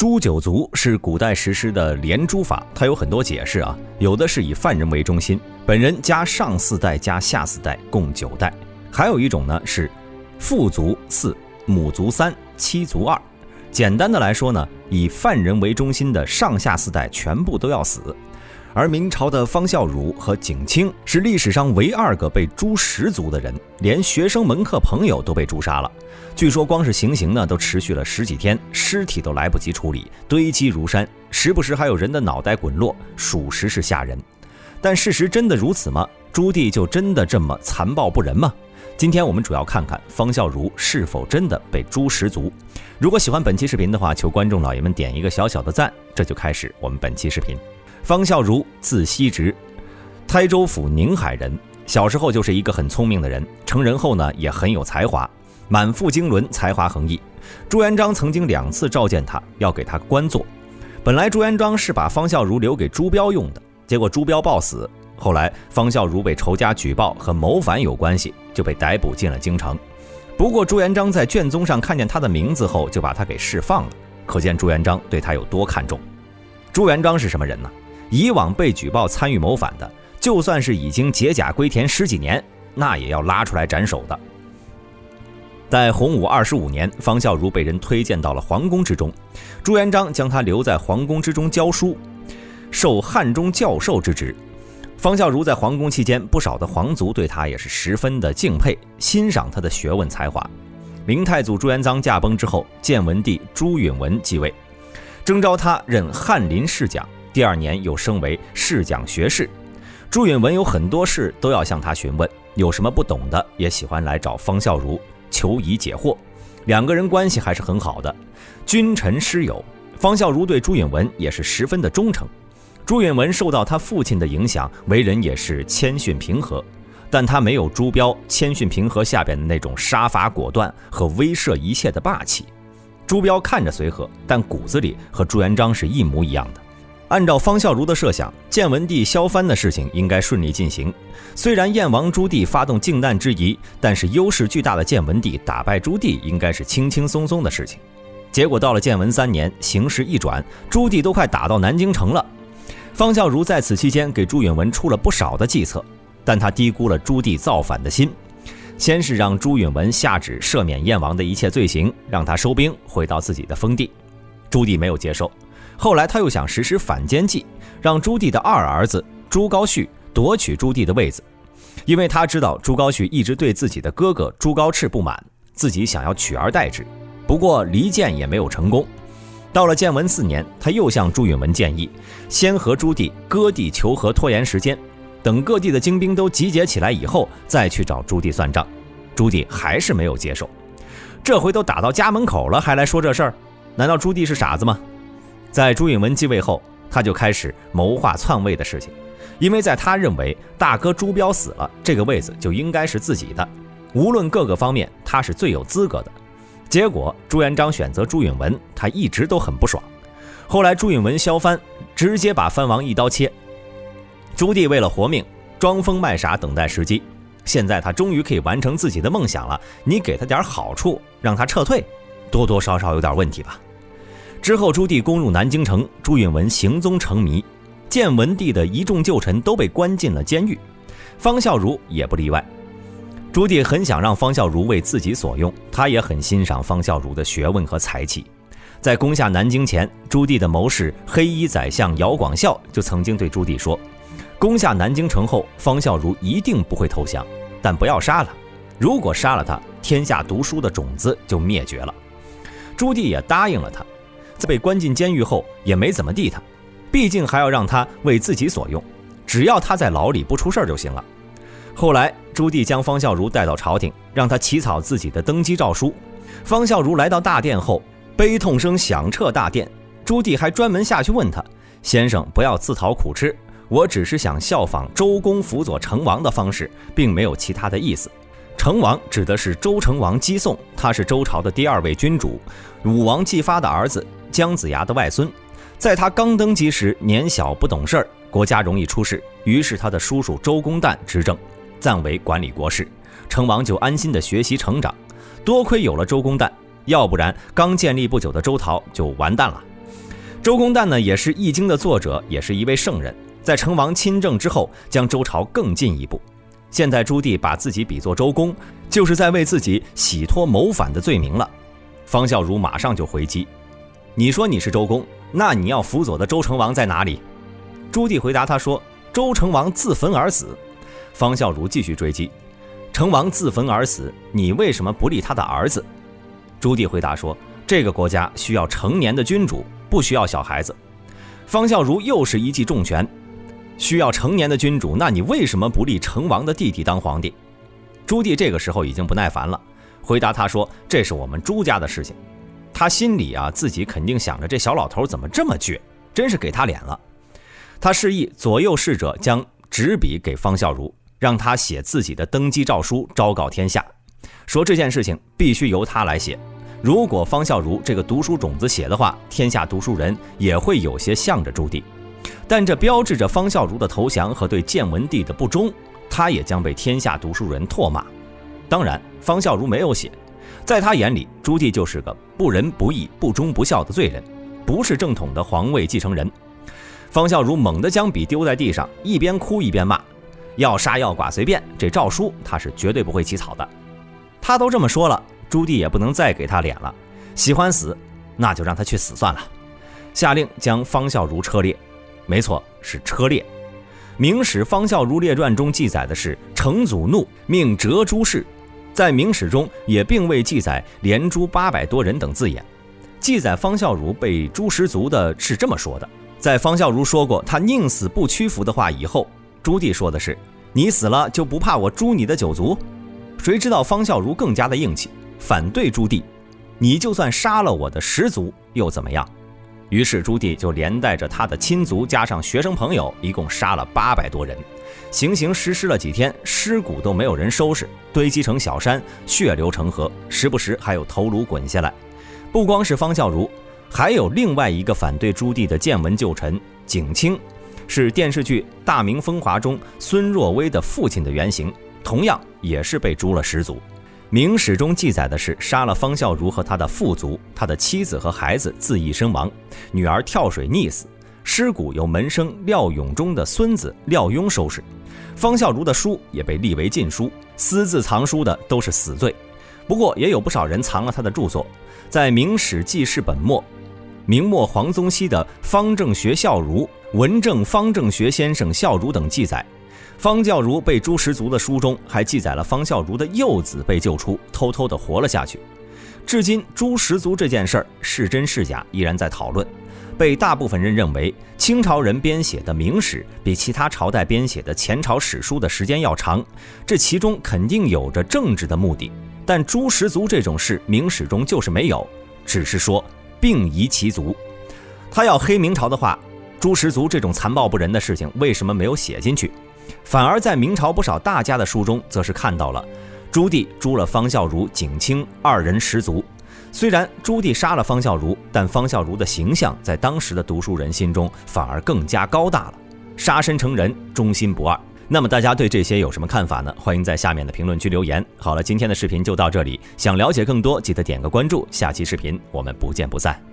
诛九族是古代实施的连诛法，它有很多解释啊，有的是以犯人为中心，本人加上4代加下4代，共9代；还有一种呢是父族4、母族3、妻族2。简单的来说呢，以犯人为中心的上下4代全部都要死。而明朝的方孝孺和景清是历史上唯2个被诛10族的人，连学生门客朋友都被诛杀了。据说光是行刑呢都持续了10几天，尸体都来不及处理，堆积如山，时不时还有人的脑袋滚落，属实是吓人。但事实真的如此吗？朱棣就真的这么残暴不仁吗？今天我们主要看看方孝孺是否真的被诛10族。如果喜欢本期视频的话，求观众老爷们点一个小小的赞。这就开始我们本期视频。方孝孺字希直，台州府宁海人。小时候就是一个很聪明的人，成人后呢也很有才华，满腹经纶，才华横溢。朱元璋曾经2次召见他，要给他官做。本来朱元璋是把方孝孺留给朱标用的，结果朱标暴死。后来方孝孺被仇家举报和谋反有关系，就被逮捕进了京城。不过朱元璋在卷宗上看见他的名字后，就把他给释放了，可见朱元璋对他有多看重。朱元璋是什么人呢？以往被举报参与谋反的，就算是已经解甲归田10几年，那也要拉出来斩首的。在洪武25年，方孝孺被人推荐到了皇宫之中，朱元璋将他留在皇宫之中教书，授汉中教授之职。方孝孺在皇宫期间，不少的皇族对他也是十分的敬佩，欣赏他的学问才华。明太祖朱元璋驾崩之后，建文帝朱允文继位，征召他任翰林侍讲，第2年又升为侍讲学士。朱允文有很多事都要向他询问，有什么不懂的也喜欢来找方孝孺求疑解惑。2个人关系还是很好的，君臣师友。方孝孺对朱允文也是十分的忠诚。朱允文受到他父亲的影响，为人也是谦逊平和，但他没有朱标谦逊平和下边的那种杀伐果断和威慑一切的霸气。朱标看着随和，但骨子里和朱元璋是一模一样的。按照方孝孺的设想，建文帝削藩的事情应该顺利进行。虽然燕王朱棣发动靖难之役，但是优势巨大的建文帝打败朱棣应该是轻轻松松的事情。结果到了建文3年，形势一转，朱棣都快打到南京城了。方孝孺在此期间给朱允文出了不少的计策，但他低估了朱棣造反的心。先是让朱允文下旨赦免燕王的一切罪行，让他收兵回到自己的封地。朱棣没有接受。后来他又想实施反间计，让朱棣的2儿子朱高煦夺取朱棣的位子。因为他知道朱高煦一直对自己的哥哥朱高炽不满，自己想要取而代之，不过离间也没有成功。到了建文4年，他又向朱允文建议，先和朱棣割地求和，拖延时间，等各地的精兵都集结起来以后，再去找朱棣算账。朱棣还是没有接受。这回都打到家门口了，还来说这事儿？难道朱棣是傻子吗？在朱允文继位后，他就开始谋划篡位的事情，因为在他认为大哥朱标死了，这个位子就应该是自己的，无论各个方面他是最有资格的。结果朱元璋选择朱允文，他一直都很不爽。后来朱允文削藩，直接把藩王一刀切。朱棣为了活命，装疯卖傻等待时机。现在他终于可以完成自己的梦想了，你给他点好处，让他撤退，多多少少有点问题吧。之后朱棣攻入南京城，朱允文行踪成谜，建文帝的一众旧臣都被关进了监狱，方孝孺也不例外。朱棣很想让方孝孺为自己所用，他也很欣赏方孝孺的学问和才气。在攻下南京前，朱棣的谋士黑衣宰相姚广孝就曾经对朱棣说，攻下南京城后，方孝孺一定不会投降，但不要杀他，如果杀了他，天下读书的种子就灭绝了。朱棣也答应了他，在被关进监狱后也没怎么地他，毕竟还要让他为自己所用，只要他在牢里不出事就行了。后来朱棣将方孝孺带到朝廷，让他起草自己的登基诏书。方孝孺来到大殿后，悲痛声响彻大殿，朱棣还专门下去问他，先生不要自讨苦吃，我只是想效仿周公辅佐成王的方式，并没有其他的意思。成王指的是周成王姬诵，他是周朝的第2位君主，武王姬发的儿子，姜子牙的外孙。在他刚登基时年小不懂事儿，国家容易出事，于是他的叔叔周公旦执政，暂为管理国事，成王就安心的学习成长。多亏有了周公旦，要不然刚建立不久的周朝就完蛋了。周公旦呢，也是《易经》的作者，也是一位圣人，在成王亲政之后，将周朝更进一步。现在朱棣把自己比作周公，就是在为自己洗脱谋反的罪名了。方孝孺马上就回击：你说你是周公，那你要辅佐的周成王在哪里？朱棣回答他说：周成王自焚而死。方孝孺继续追击：成王自焚而死，你为什么不立他的儿子？朱棣回答说：这个国家需要成年的君主，不需要小孩子。方孝孺又是一记重拳：需要成年的君主，那你为什么不立成王的弟弟当皇帝？朱棣这个时候已经不耐烦了，回答他说：这是我们朱家的事情。他心里自己肯定想着这小老头怎么这么倔，真是给他脸了。他示意左右侍者将纸笔给方孝孺，让他写自己的登基诏书，昭告天下，说这件事情必须由他来写。如果方孝孺这个读书种子写的话，天下读书人也会有些向着朱棣，但这标志着方孝孺的投降和对建文帝的不忠，他也将被天下读书人唾骂。当然方孝孺没有写，在他眼里朱棣就是个不仁不义不忠不孝的罪人，不是正统的皇位继承人。方孝孺猛地将笔丢在地上，一边哭一边骂：要杀要剐随便，这诏书他是绝对不会起草的。他都这么说了，朱棣也不能再给他脸了，喜欢死那就让他去死算了，下令将方孝孺车裂。没错，是车裂。明史《方孝孺列传》中记载的是成祖怒，命折诸氏，在明史中也并未记载连诛800多人等字眼。记载方孝孺被诛10族的是这么说的：在方孝孺说过他宁死不屈服的话以后，朱棣说的是：你死了就不怕我诛你的9族？谁知道方孝孺更加的硬气，反对朱棣：你就算杀了我的10族又怎么样？于是朱棣就连带着他的亲族加上学生朋友，一共杀了800多人。行刑实施了几天，尸骨都没有人收拾，堆积成小山，血流成河，时不时还有头颅滚下来。不光是方孝孺，还有另外一个反对朱棣的建文旧臣景清，是电视剧《大明风华》中孙若微的父亲的原型，同样也是被诛了10族。明史中记载的是杀了方孝孺和他的父族，他的妻子和孩子自缢身亡，女儿跳水溺死，尸骨由门生廖永忠的孙子廖雍收拾。方孝孺的书也被立为禁书，私自藏书的都是死罪。不过也有不少人藏了他的著作，在明史记事本末，明末黄宗羲的《方正学孝孺》、文正方正学先生孝孺等记载，方孝孺被诛10族的书中还记载了方孝孺的幼子被救出，偷偷的活了下去。至今诛10族这件事儿是真是假依然在讨论，被大部分人认为清朝人编写的明史比其他朝代编写的前朝史书的时间要长，这其中肯定有着政治的目的。但诛10族这种事明史中就是没有，只是说并夷其族。他要黑明朝的话，诛10族这种残暴不仁的事情为什么没有写进去？反而在明朝不少大家的书中则是看到了朱棣诛了方孝孺、景清2人10族。虽然朱棣杀了方孝孺，但方孝孺的形象在当时的读书人心中反而更加高大了，杀身成仁，忠心不二。那么大家对这些有什么看法呢？欢迎在下面的评论区留言。好了，今天的视频就到这里，想了解更多记得点个关注，下期视频我们不见不散。